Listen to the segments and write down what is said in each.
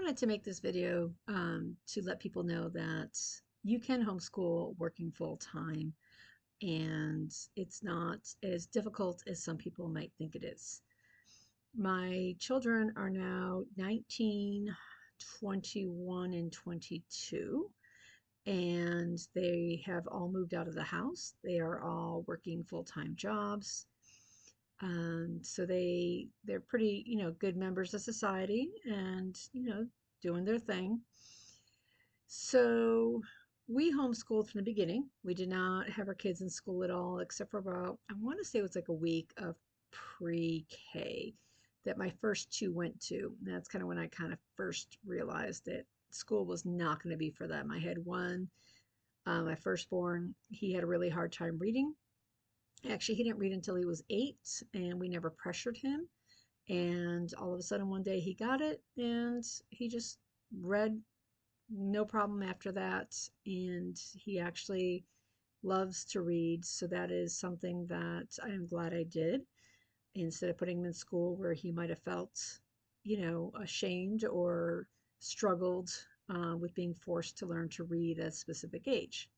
wanted to make this video to let people know that you can homeschool working full time and it's not as difficult as some people might think it is. My children are now 19, 21, and 22, and they have all moved out of the house. They are all working full-time jobs. So they're pretty, good members of society and, doing their thing. So we homeschooled from the beginning. We did not have our kids in school at all, except for about, I want to say it was like a week of pre-K that my first two went to. And that's kind of when I kind of first realized that school was not going to be for them. I had one, my firstborn, he had a really hard time reading. Actually, he didn't read until he was 8, and we never pressured him. And all of a sudden, one day he got it, and he just read no problem after that. And he actually loves to read. So that is something that I am glad I did instead of putting him in school where he might have felt, ashamed or struggled with being forced to learn to read at a specific age.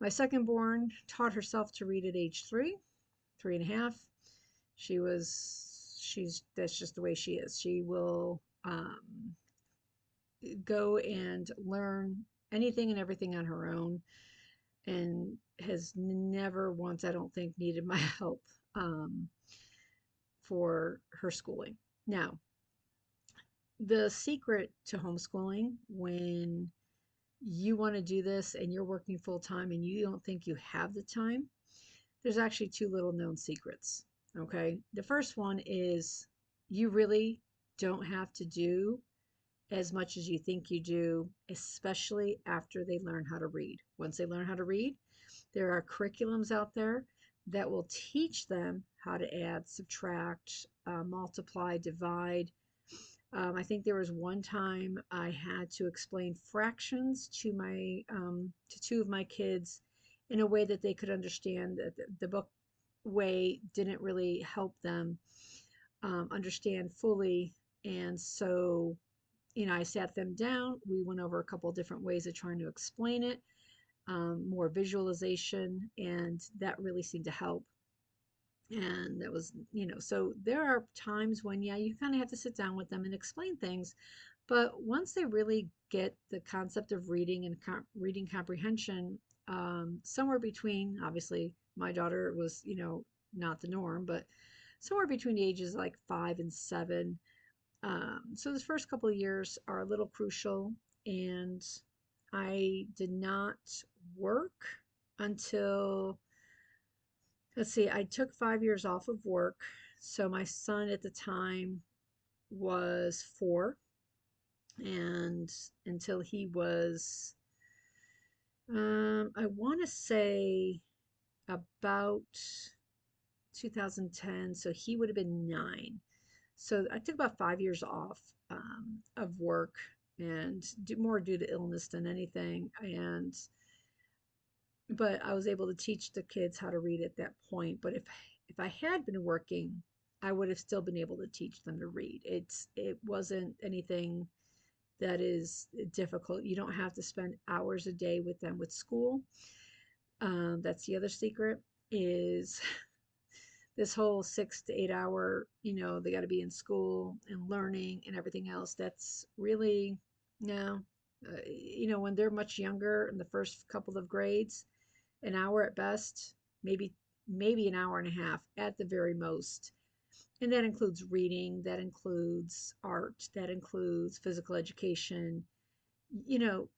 My second born taught herself to read at age 3, 3.5. That's just the way she is. She will go and learn anything and everything on her own and has never once, I don't think, needed my help for her schooling. Now, the secret to homeschooling, when you want to do this and you're working full time and you don't think you have the time, there's actually two little known secrets. Okay. The first one is you really don't have to do as much as you think you do, especially after they learn how to read. Once they learn how to read, there are curriculums out there that will teach them how to add, subtract, multiply, divide. I think there was one time I had to explain fractions to my to two of my kids in a way that they could understand. That the book way didn't really help them understand fully, and so I sat them down. We went over a couple of different ways of trying to explain it, more visualization, and that really seemed to help. And that was, so there are times when, yeah, you kind of have to sit down with them and explain things. But once they really get the concept of reading and reading comprehension, somewhere between, obviously, my daughter was, not the norm, but somewhere between the ages like 5 and 7. So the first couple of years are a little crucial, and I did not work until, let's see, I took 5 years off of work. So my son at the time was 4, and until he was, I want to say about 2010. So he would have been 9. So I took about 5 years off of work and more due to illness than anything. But I was able to teach the kids how to read at that point. But if I had been working, I would have still been able to teach them to read. It wasn't anything that is difficult. You don't have to spend hours a day with them with school. That's the other secret is this whole 6 to 8 hour, they got to be in school and learning and everything else. That's really, no, when they're much younger in the first couple of grades, an hour at best, maybe an hour and a half at the very most. And that includes reading, that includes art, that includes physical education. You know,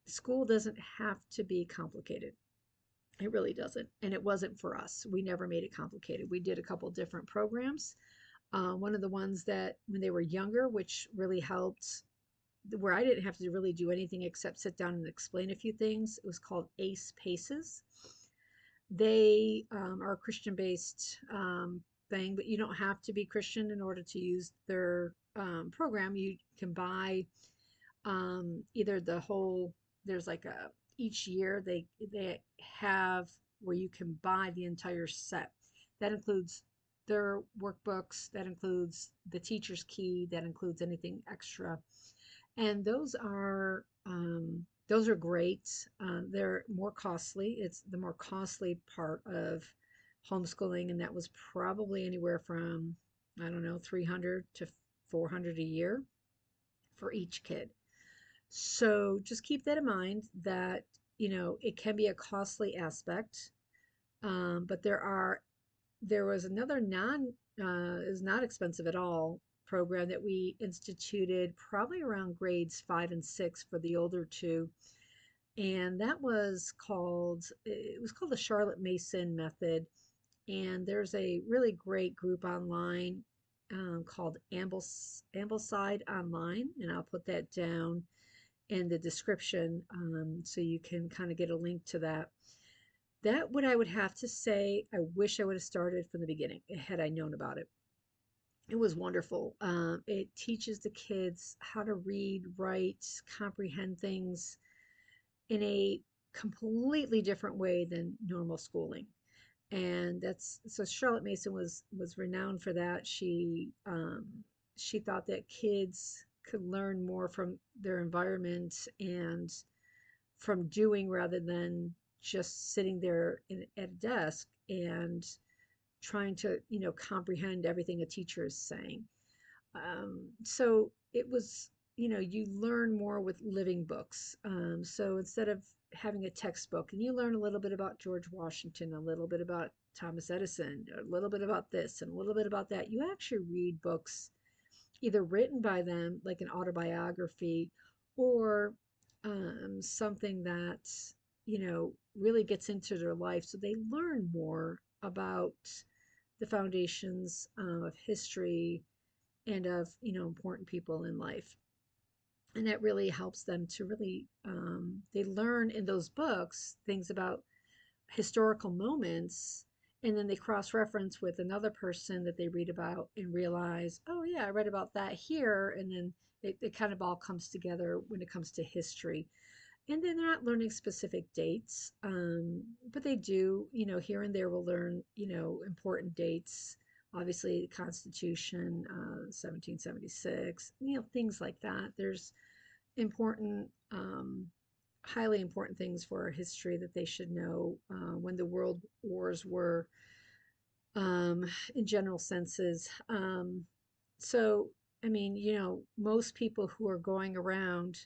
School doesn't have to be complicated. It really doesn't. And it wasn't for us. We never made it complicated. We did a couple different programs. One of the ones that when they were younger, which really helped, where I didn't have to really do anything except sit down and explain a few things, it was called ACE PACES. They are a Christian-based thing, but you don't have to be Christian in order to use their program. You can buy either the whole, there's like each year they have where you can buy the entire set. That includes their workbooks, that includes the teacher's key, that includes anything extra. And those are great. They're more costly. It's the more costly part of homeschooling, and that was probably anywhere from, I don't know, 300 to 400 a year for each kid. So just keep that in mind that, it can be a costly aspect. But there was another is not expensive at all program that we instituted probably around grades 5 and 6 for the older two. And it was called the Charlotte Mason method. And there's a really great group online called Ambleside Online, and I'll put that down in the description so you can kind of get a link to that. That what I would have to say, I wish I would have started from the beginning had I known about it. It was wonderful. It teaches the kids how to read, write, comprehend things in a completely different way than normal schooling. And that's so Charlotte Mason was renowned for that. She thought that kids could learn more from their environment and from doing rather than just sitting there at a desk and trying to comprehend everything a teacher is saying. So it was, you learn more with living books. So instead of having a textbook, and you learn a little bit about George Washington, a little bit about Thomas Edison, a little bit about this and a little bit about that, you actually read books either written by them, like an autobiography, or something that, really gets into their life. So they learn more about the foundations of history and of, important people in life. And that really helps them to really, they learn in those books things about historical moments, and then they cross reference with another person that they read about and realize, oh yeah, I read about that here. And then it kind of all comes together when it comes to history. And then they're not learning specific dates, but they do, here and there will learn, important dates. Obviously, the Constitution, 1776, things like that. There's important, highly important things for our history that they should know, when the world wars were, in general senses. So, I mean, most people who are going around,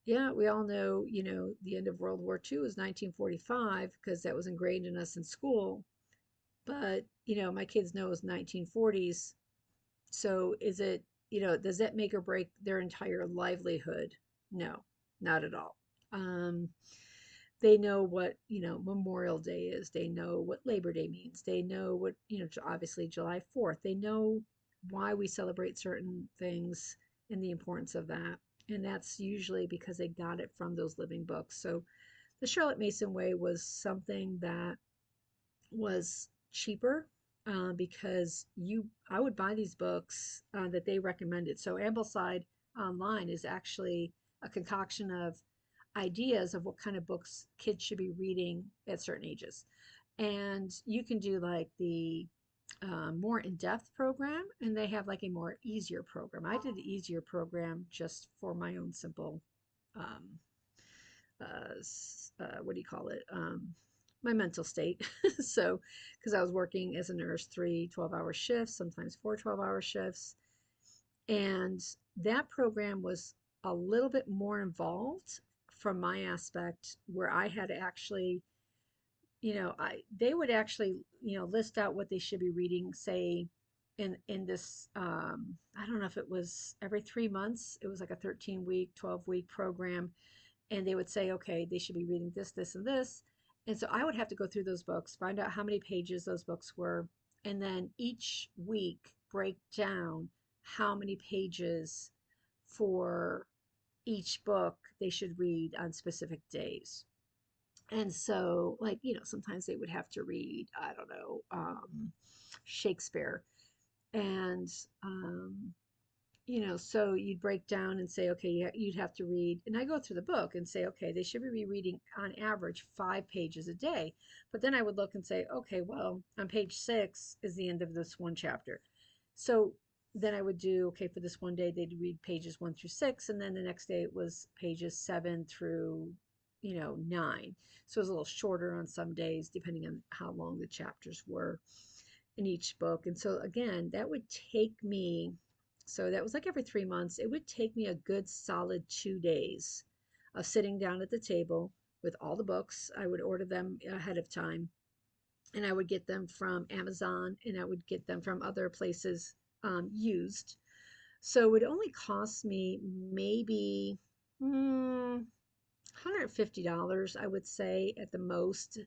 yeah, we all know, the end of World War II was 1945 because that was ingrained in us in school. But, my kids know it's 1940s. So is it, does that make or break their entire livelihood? No, not at all. Um, they know what, Memorial Day is. They know what Labor Day means. They know what, obviously July 4th. They know why we celebrate certain things and the importance of that. And that's usually because they got it from those living books. So the Charlotte Mason way was something that was cheaper, because I would buy these books that they recommended. So Ambleside Online is actually a concoction of ideas of what kind of books kids should be reading at certain ages. And you can do like the more in-depth program, and they have like a more easier program. I did the easier program just for my own simple um, what do you call it? My mental state. So, because I was working as a nurse, 3 12-hour shifts, sometimes 4 12-hour shifts. And that program was a little bit more involved from my aspect, where I had to actually, they would actually, list out what they should be reading, say, in this, I don't know if it was every 3 months. It was like a 13-week, 12-week program, and they would say, okay, they should be reading this, this, and this. And so I would have to go through those books, find out how many pages those books were, and then each week break down how many pages for each book they should read on specific days. And so, like, sometimes they would have to read, I don't know, Shakespeare. And so you'd break down and say, okay, you'd have to read, and I go through the book and say, okay, they should be reading on average 5 pages a day. But then I would look and say, okay, well, on page 6 is the end of this one chapter. So then I would do, okay, for this one day, they'd read pages 1 through 6, and then the next day it was pages 7 through, 9. So it was a little shorter on some days, depending on how long the chapters were in each book. And so, again, that would take me, so that was like every 3 months, it would take me a good solid 2 days of sitting down at the table with all the books. I would order them ahead of time, and I would get them from Amazon, and I would get them from other places used. So it would only cost me maybe $150, I would say, at the most,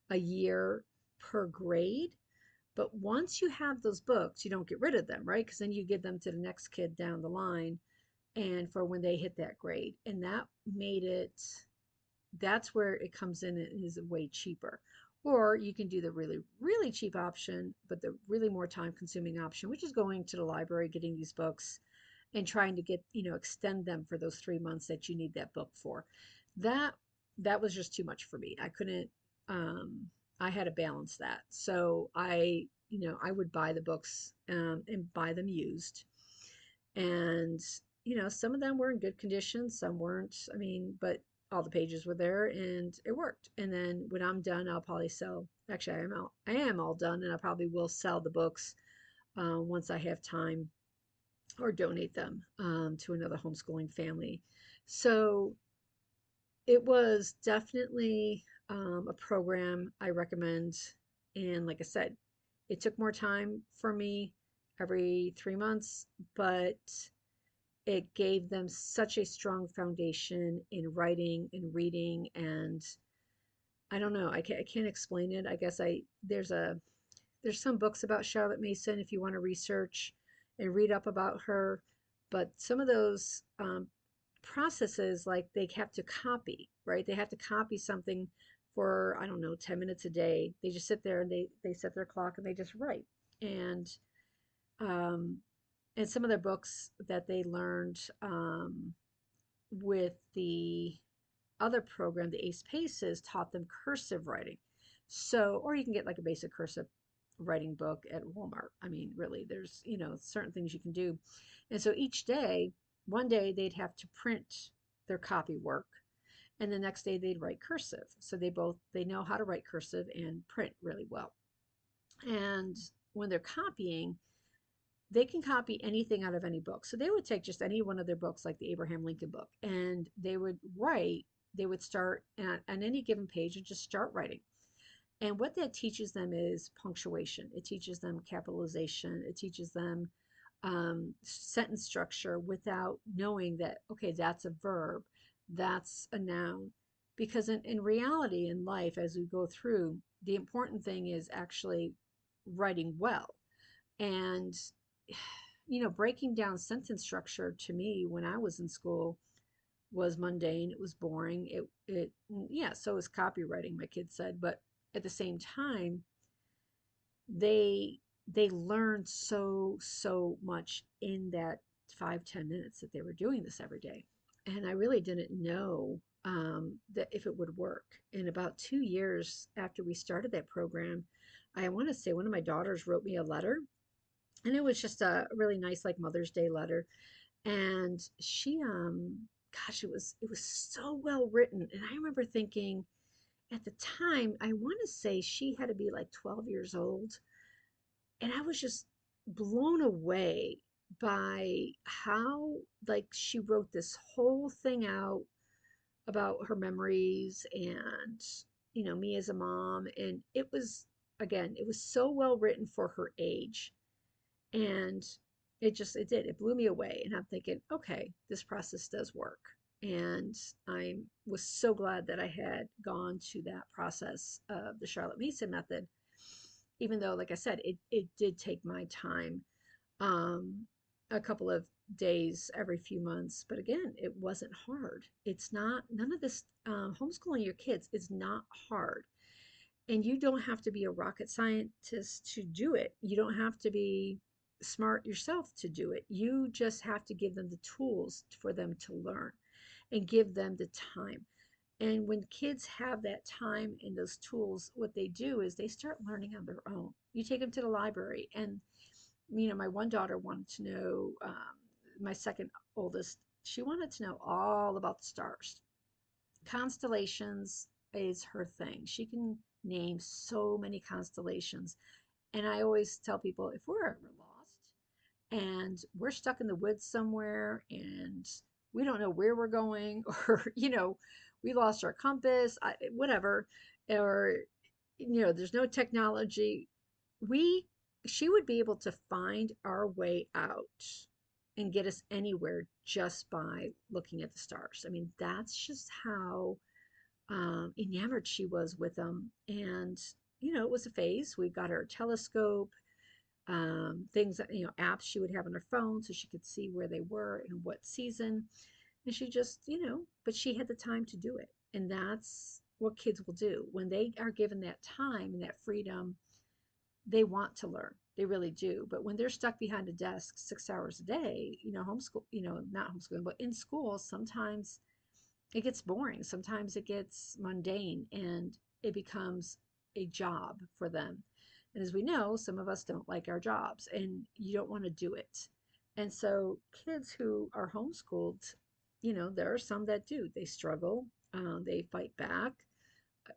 a year per grade. But once you have those books, you don't get rid of them, right? Because then you give them to the next kid down the line and for when they hit that grade. And that made it, that's where it comes in and is way cheaper. Or you can do the really, really cheap option, but the really more time consuming option, which is going to the library, getting these books and trying to get, extend them for those 3 months that you need that book for. That that was just too much for me. I couldn't, um I had to balance that. So I would buy the books, and buy them used. And some of them were in good condition, some weren't. I mean, but all the pages were there and it worked. And then when I'm done, I'll probably sell. Actually, I am all done, and I probably will sell the books once I have time, or donate them to another homeschooling family. So it was definitely a program I recommend. And like I said, it took more time for me every 3 months, but it gave them such a strong foundation in writing and reading. And I don't know, I can't explain it. I guess there's some books about Charlotte Mason if you want to research and read up about her, but some of those processes, like they have to copy, right? They have to copy something for, I don't know, 10 minutes a day. They just sit there and they set their clock and they just write. And um, and some of their books that they learned with the other program, the Ace Paces, taught them cursive writing. So, or you can get like a basic cursive writing book at Walmart. I mean, really, there's, certain things you can do. And so each day, one day they'd have to print their copy work, and the next day they'd write cursive. So they know how to write cursive and print really well. And when they're copying, they can copy anything out of any book. So they would take just any one of their books, like the Abraham Lincoln book, and they would start at any given page and just start writing. And what that teaches them is punctuation. It teaches them capitalization. It teaches them sentence structure without knowing that, okay, that's a verb, that's a noun. Because in reality, in life, as we go through, the important thing is actually writing well. And breaking down sentence structure to me when I was in school was mundane. It was boring. Yeah, so was copywriting, my kids said. But at the same time, they they learned so much in that 5-10 minutes that they were doing this every day. And I really didn't know that if it would work. In about 2 years after we started that program, I want to say one of my daughters wrote me a letter, and it was just a really nice, like, Mother's Day letter. And she gosh, it was so well written. And I remember thinking at the time, I want to say she had to be like 12 years old, and I was just blown away by how, like, she wrote this whole thing out about her memories and me as a mom. And it was so well written for her age. And it blew me away. And I'm thinking, okay, this process does work. And I was so glad that I had gone to that process of the Charlotte Mason method, even though, like I said, it did take my time, um, a couple of days every few months. But again, it wasn't hard. It's not, none of this, homeschooling your kids is not hard. And you don't have to be a rocket scientist to do it. You don't have to be smart yourself to do it. You just have to give them the tools for them to learn, and give them the time. And when kids have that time and those tools, what they do is they start learning on their own. You take them to the library, and my one daughter wanted to know, my second oldest, she wanted to know all about the stars. Constellations is her thing. She can name so many constellations. And I always tell people, if we're ever lost and we're stuck in the woods somewhere and we don't know where we're going, or we lost our compass, whatever, or there's no technology, we she would be able to find our way out and get us anywhere just by looking at the stars. I mean, that's just how enamored she was with them. And it was a phase. We got her a telescope, things that, apps she would have on her phone so she could see where they were and what season. And she just, but she had the time to do it. And that's what kids will do when they are given that time and that freedom. They want to learn. They really do. But when they're stuck behind a desk 6 hours a day, homeschool, not homeschooling, but in school, sometimes it gets boring. Sometimes it gets mundane and it becomes a job for them. And as we know, some of us don't like our jobs and you don't want to do it. And so kids who are homeschooled, there are some that do. They struggle, they fight back.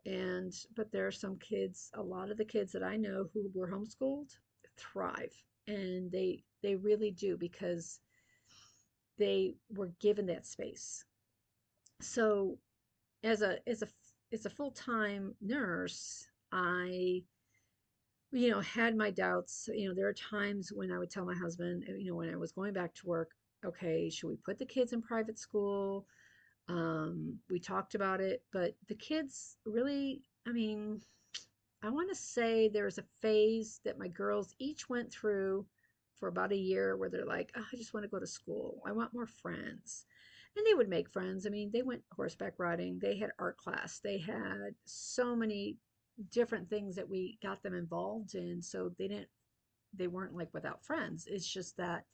But there are some kids, a lot of the kids that I know who were homeschooled thrive. And they really do, because they were given that space. So as a full-time nurse, I had my doubts. There are times when I would tell my husband, when I was going back to work, okay, should we put the kids in private school? We talked about it, but the kids really, I mean, I want to say there was a phase that my girls each went through for about a year where they're like, oh, I just want to go to school. I want more friends. And they would make friends. I mean, they went horseback riding, they had art class, they had so many different things that we got them involved in. So they weren't like without friends. It's just that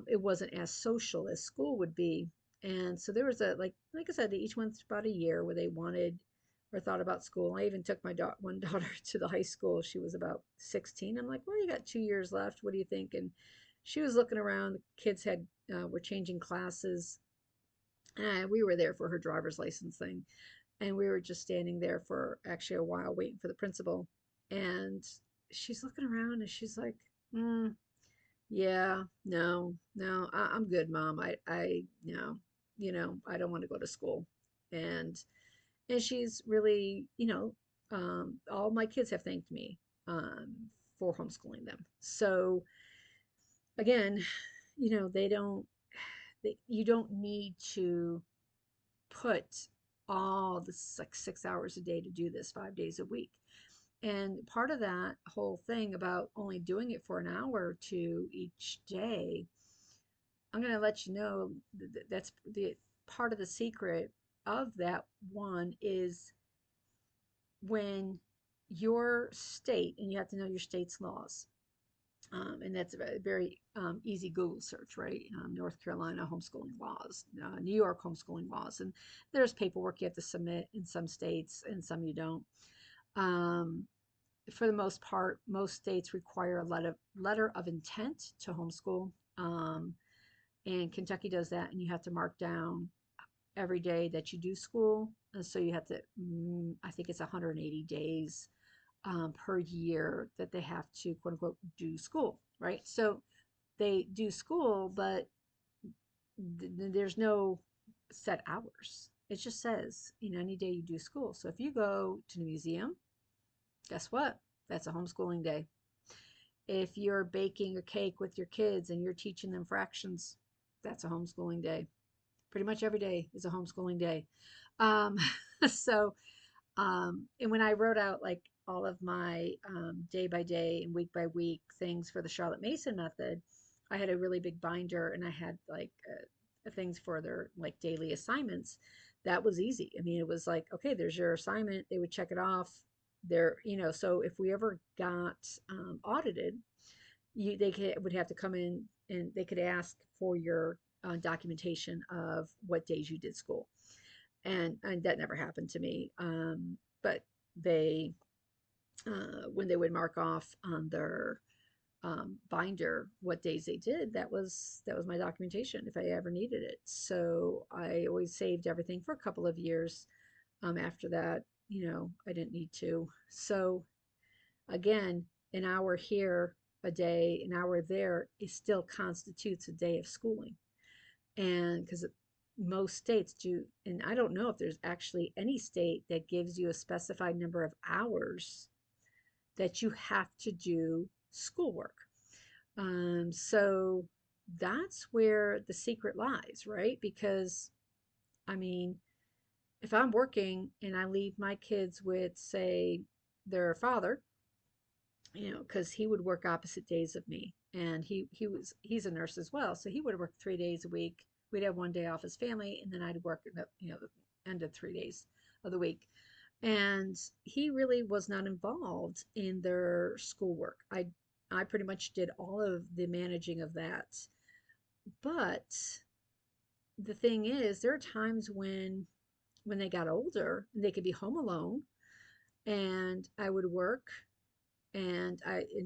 it wasn't as social as school would be. And so there was like I said, they each went about a year where they wanted or thought about school. I even took my one daughter to the high school. She was about 16. I'm like, well, you got 2 years left. What do you think? And she was looking around. The kids were changing classes. And we were there for her driver's license thing. And we were just standing there for actually a while waiting for the principal. And she's looking around and she's like, yeah, no, no, I'm good, Mom. No, I don't want to go to school. And she's really, all my kids have thanked me for homeschooling them. So again, they don't, you don't need to put all this like 6 hours a day to do this 5 days a week. And part of that whole thing about only doing it for an hour or two each day, I'm going to let you know that's the part of the secret of that one is when your state, and you have to know your state's laws, and that's a very easy Google search, right? North Carolina homeschooling laws, New York homeschooling laws, and there's paperwork you have to submit in some states and some you don't. Um, for the most part, most states require a letter of intent to homeschool. And Kentucky does that, and you have to mark down every day that you do school. And so you have to, I think it's 180 days per year that they have to, quote unquote, do school, right? So they do school, but there's no set hours. It just says, any day you do school. So if you go to the museum, guess what? That's a homeschooling day. If you're baking a cake with your kids and you're teaching them fractions, that's a homeschooling day. Pretty much every day is a homeschooling day. Um, so, and when I wrote out like all of my day by day and week by week things for the Charlotte Mason method, I had a really big binder and I had like things for their like daily assignments. That was easy. I mean, it was like, okay, there's your assignment. They would check it off there, so if we ever got audited, would have to come in and they could ask for your documentation of what days you did school. And that never happened to me. But they, when they would mark off on their binder what days they did. That was my documentation if I ever needed it. So I always saved everything for a couple of years. After that, I didn't need to. So again, an hour here a day, an hour there, it still constitutes a day of schooling. And because most states do, and I don't know if there's actually any state that gives you a specified number of hours that you have to do schoolwork. So that's where the secret lies, right? Because, I mean, if I'm working and I leave my kids with, say, their father, because he would work opposite days of me, and he's a nurse as well, so he would work 3 days a week. We'd have one day off as family, and then I'd work the end of 3 days of the week. And he really was not involved in their schoolwork. I pretty much did all of the managing of that. But the thing is, there are times when they got older and they could be home alone, and I would work, and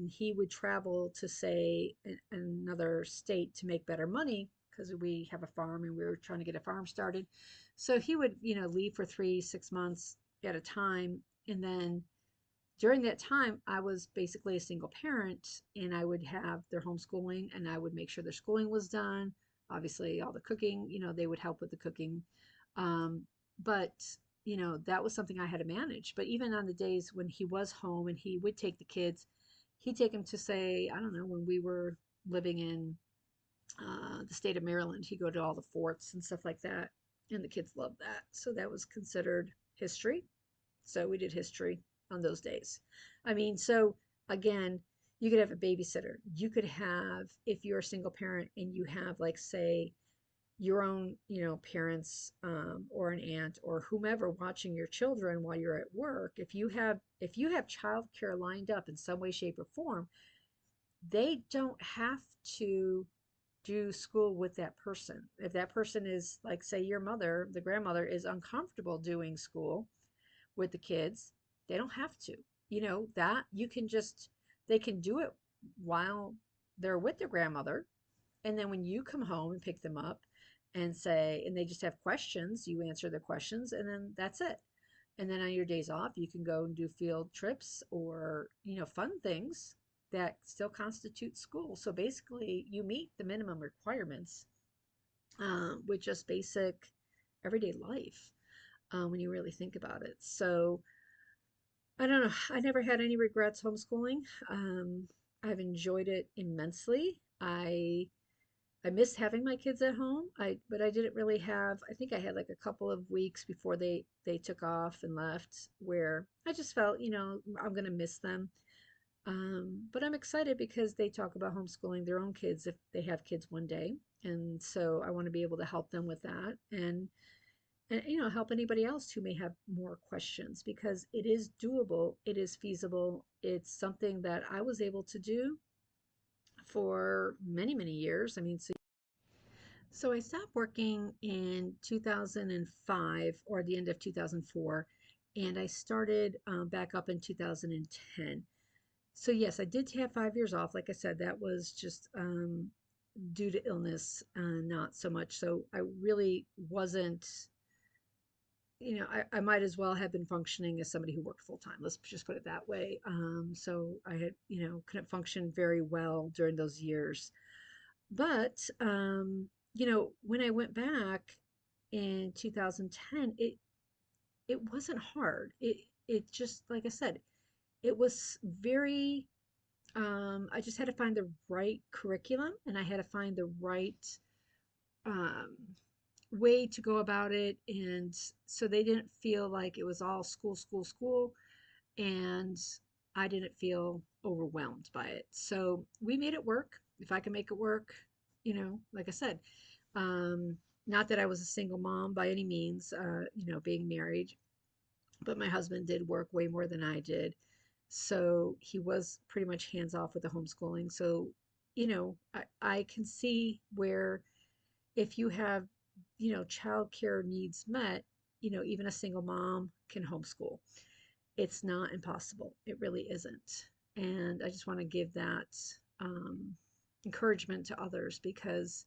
he would travel to, say, another state to make better money because we have a farm and we were trying to get a farm started. So he would, leave for 3, 6 months at a time, and then during that time, I was basically a single parent, and I would have their homeschooling, and I would make sure their schooling was done. Obviously, all the cooking, they would help with the cooking. Um, but, that was something I had to manage. But even on the days when he was home and he would take the kids, he'd take them to, say, I don't know, when we were living in the state of Maryland, he'd go to all the forts and stuff like that. And the kids loved that. So that was considered history. So we did history on those days. I mean, so again, you could have a babysitter. You could have, if you're a single parent and you have, like, say, your own, parents, or an aunt or whomever watching your children while you're at work. If you have childcare lined up in some way, shape, or form, they don't have to do school with that person. If that person is, like, say, your mother, the grandmother, is uncomfortable doing school with the kids, they don't have to. That you can just, they can do it while they're with their grandmother. And then when you come home and pick them up and they just have questions, you answer their questions, and then that's it. And then on your days off, you can go and do field trips or, fun things that still constitute school. So basically, you meet the minimum requirements with just basic everyday life when you really think about it. So I don't know. I never had any regrets homeschooling. I've enjoyed it immensely. I miss having my kids at home. But I didn't really have. I think I had like a couple of weeks before they took off and left, where I just felt, I'm gonna miss them. But I'm excited because they talk about homeschooling their own kids if they have kids one day, and so I want to be able to help them with that, and help anybody else who may have more questions, because it is doable, it is feasible, it's something that I was able to do for many, many years. I mean, so I stopped working in 2005 or the end of 2004, and I started back up in 2010. So yes, I did have 5 years off. Like I said, that was just due to illness, not so much. So I really wasn't, I might as well have been functioning as somebody who worked full time. Let's just put it that way. So I had, couldn't function very well during those years. But, when I went back in 2010, it wasn't hard. It just, like I said, it was very, I just had to find the right curriculum, and I had to find the right, um, way to go about it. And so they didn't feel like it was all school, school, school. And I didn't feel overwhelmed by it. So we made it work. If I can make it work, like I said, um, not that I was a single mom by any means, being married, but my husband did work way more than I did. So he was pretty much hands off with the homeschooling. So, I can see where, if you have, childcare needs met, even a single mom can homeschool. It's not impossible. It really isn't. And I just want to give that um, encouragement to others because,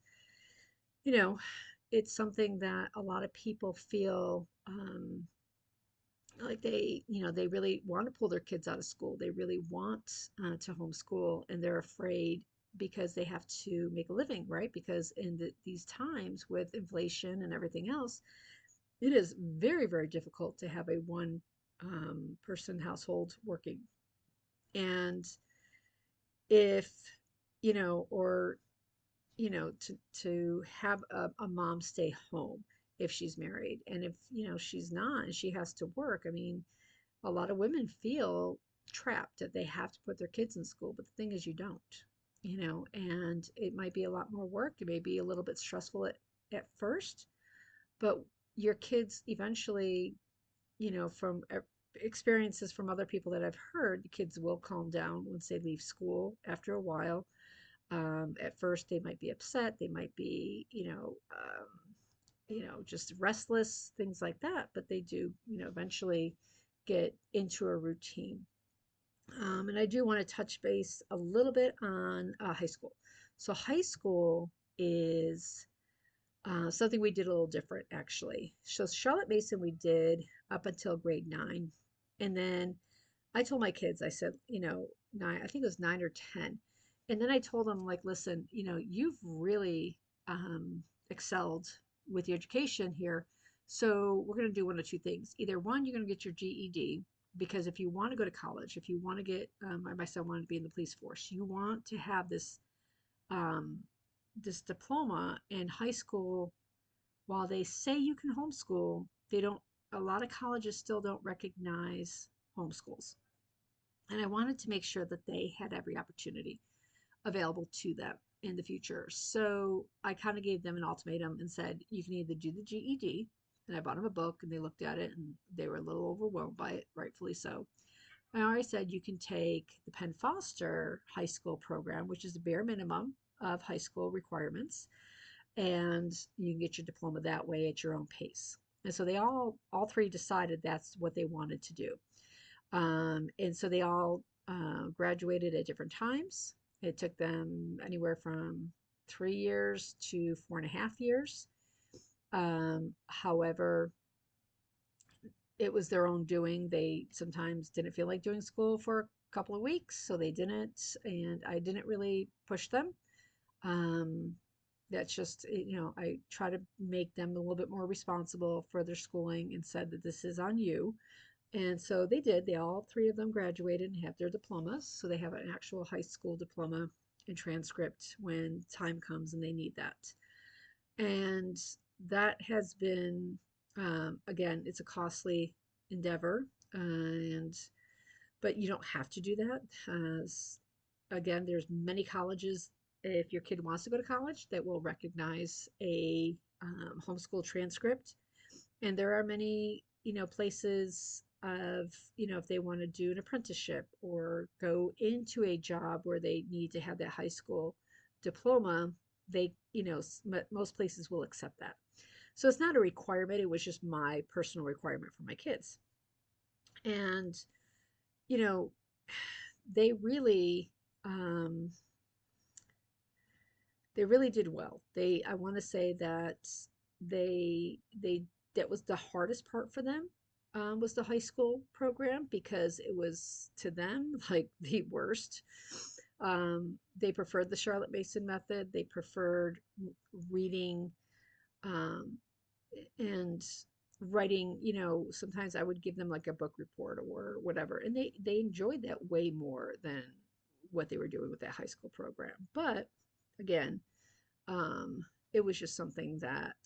you know, it's something that a lot of people feel like they really want to pull their kids out of school. They really want to homeschool, and they're afraid because they have to make a living, right? Because in these times with inflation and everything else, it is very, very difficult to have a one person household working. And if, or to have a mom stay home if she's married, and if she's not and she has to work. I mean, a lot of women feel trapped that they have to put their kids in school, but the thing is you don't, and it might be a lot more work. It may be a little bit stressful at first, but your kids eventually, from experiences from other people that I've heard, the kids will calm down once they leave school after a while. At first, they might be upset. They might be, just restless, things like that. But they do, eventually get into a routine. And I do want to touch base a little bit on high school. So high school is something we did a little different, actually. So Charlotte Mason we did up until grade 9, and then I told my kids, I said, nine, I think it was 9 or 10. And then I told them, like, listen, you've really excelled with your education here. So we're going to do one of two things. Either one, you're going to get your GED, because if you want to go to college, if you want to get, my son wanted to be in the police force, you want to have um, this diploma in high school. While they say you can homeschool, they don't, a lot of colleges still don't recognize homeschools. And I wanted to make sure that they had every opportunity available to them in the future. So I kind of gave them an ultimatum and said, you can either do the GED, and I bought them a book and they looked at it and they were a little overwhelmed by it, rightfully so. I already said you can take the Penn Foster high school program, which is the bare minimum of high school requirements, and you can get your diploma that way at your own pace. And so they all three decided that's what they wanted to do. And so they all graduated at different times. It took them anywhere from 3 years to 4.5 years. However, it was their own doing. They sometimes didn't feel like doing school for a couple of weeks, so they didn't, and I didn't really push them. Um, that's just, I try to make them a little bit more responsible for their schooling and said that this is on you. And so they did. They all three of them graduated and have their diplomas. So they have an actual high school diploma and transcript when time comes and they need that. And that has been, again, it's a costly endeavor. And but you don't have to do that. Again, there's many colleges, if your kid wants to go to college, that will recognize a homeschool transcript. And there are many, places of, if they want to do an apprenticeship or go into a job where they need to have that high school diploma, they, most places will accept that. So it's not a requirement. It was just my personal requirement for my kids. And, you know, they really, um, they really did well. I want to say that they that was the hardest part for them, was the high school program, because it was to them like the worst. They preferred the Charlotte Mason method. They preferred reading, um, and writing. Sometimes I would give them like a book report or whatever, and they enjoyed that way more than what they were doing with that high school program. But again, um, it was just something that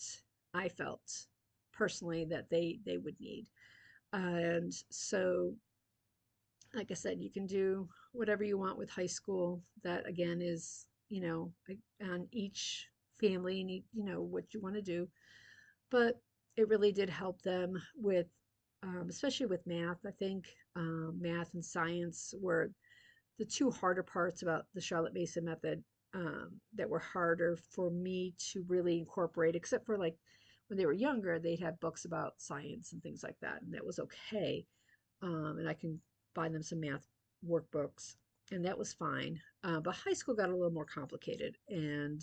I felt personally that they would need. And so, like I said, you can do whatever you want with high school. That again is, on each family and what you want to do. But it really did help them with, especially with math. I think math and science were the two harder parts about the Charlotte Mason method, that were harder for me to really incorporate, except for like when they were younger, they'd have books about science and things like that, and that was okay. And I can buy them some math workbooks. and that was fine. But high school got a little more complicated, and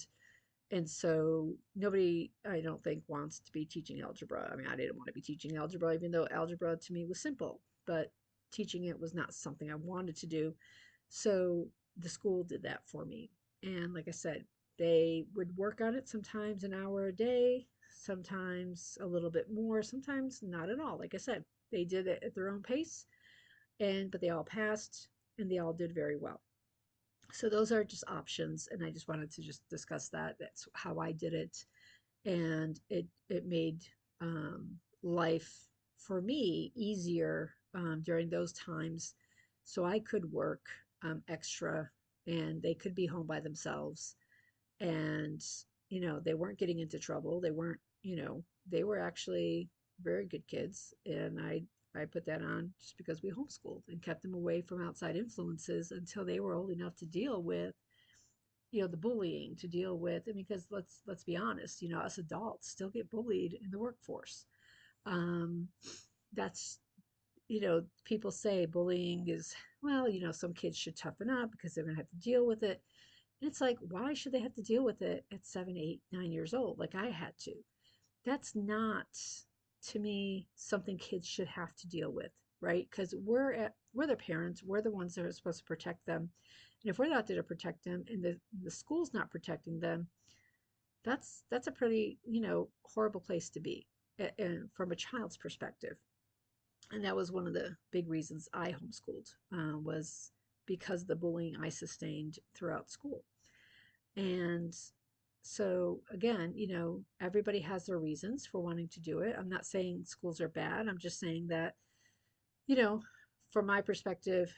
so nobody, I don't think, wants to be teaching algebra. I mean, I didn't want to be teaching algebra, even though algebra to me was simple, but teaching it was not something I wanted to do. So the school did that for me. And like I said, they would work on it sometimes an hour a day, sometimes a little bit more, sometimes not at all. Like I said, they did it at their own pace, and but they all passed and they all did very well. So those are just options, and I just wanted to just discuss that. That's how I did it, and it made life for me easier during those times, so I could work extra, and they could be home by themselves, and they weren't getting into trouble. They weren't, they were actually very good kids, and I put that on just because we homeschooled and kept them away from outside influences until they were old enough to deal with, the bullying, to deal with. I mean, because let's be honest, us adults still get bullied in the workforce. Um, that's, people say bullying is, well, some kids should toughen up because they're going to have to deal with it. And it's like, why should they have to deal with it at 7, 8, 9 years old, like I had to? That's not, to me, something kids should have to deal with, right? Because we're their parents, we're the ones that are supposed to protect them. And if we're not there to protect them, and the school's not protecting them, that's a pretty, horrible place to be, and from a child's perspective. And that was one of the big reasons I homeschooled, was because of the bullying I sustained throughout school. And so again, everybody has their reasons for wanting to do it. I'm not saying schools are bad. I'm just saying that, you know, from my perspective,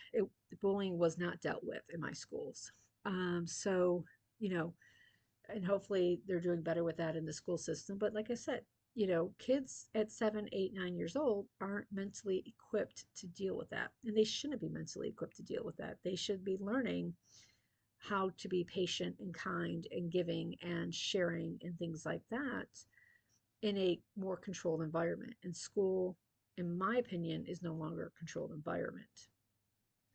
bullying was not dealt with in my schools. So, you know, and hopefully they're doing better with that in the school system. But like I said, kids at 7, 8, 9 years old aren't mentally equipped to deal with that. And they shouldn't be mentally equipped to deal with that. They should be learning how to be patient and kind and giving and sharing and things like that in a more controlled environment. And school, in my opinion, is no longer a controlled environment.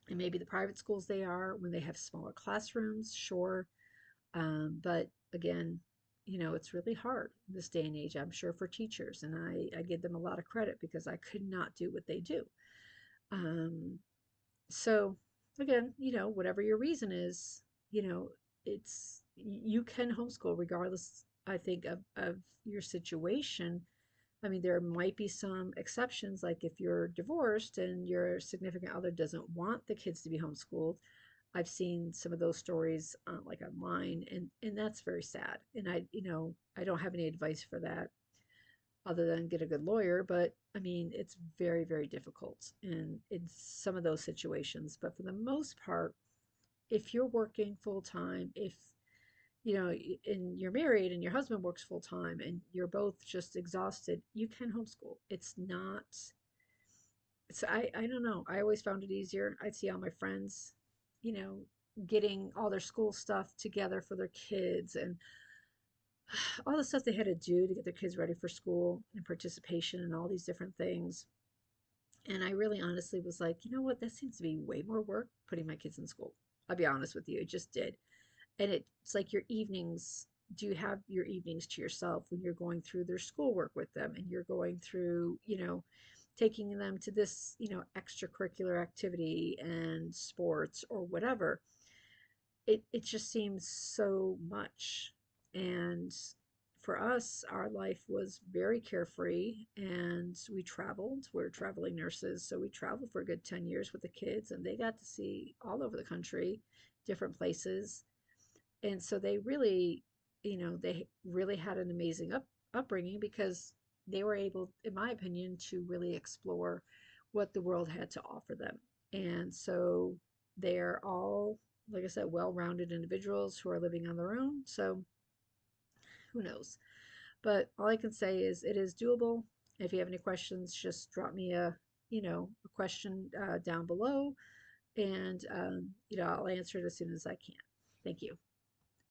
And maybe the private schools, they are when they have smaller classrooms, sure. But again, it's really hard this day and age, I'm sure, for teachers. And I give them a lot of credit because I could not do what they do. Um, so again, whatever your reason is, you know, you can homeschool regardless, I think, of your situation. I mean, there might be some exceptions, like if you're divorced and your significant other doesn't want the kids to be homeschooled. I've seen some of those stories, like online, and that's very sad. And I don't have any advice for that other than get a good lawyer. But I mean, it's very, very difficult in some of those situations. But for the most part, if you're working full time, if and you're married and your husband works full time and you're both just exhausted, you can homeschool. It's not. So I don't know. I always found it easier. I'd see all my friends, you know, getting all their school stuff together for their kids, and all the stuff they had to do to get their kids ready for school and participation and all these different things. And I really honestly was like, you know what? That seems to be way more work putting my kids in school. I'll be honest with you. It just did. And it's like your evenings. Do you have your evenings to yourself when you're going through their schoolwork with them and you're going through, taking them to this, extracurricular activity and sports or whatever? It just seems so much. And for us, our life was very carefree, and we traveled. We're traveling nurses, so we traveled for a good 10 years with the kids, and they got to see all over the country, different places. And so they really had an amazing upbringing because they were able, in my opinion, to really explore what the world had to offer them. And so they're all, like I said, well-rounded individuals who are living on their own. So who knows? But all I can say is it is doable. If you have any questions, just drop me a question down below, and I'll answer it as soon as I can. Thank you.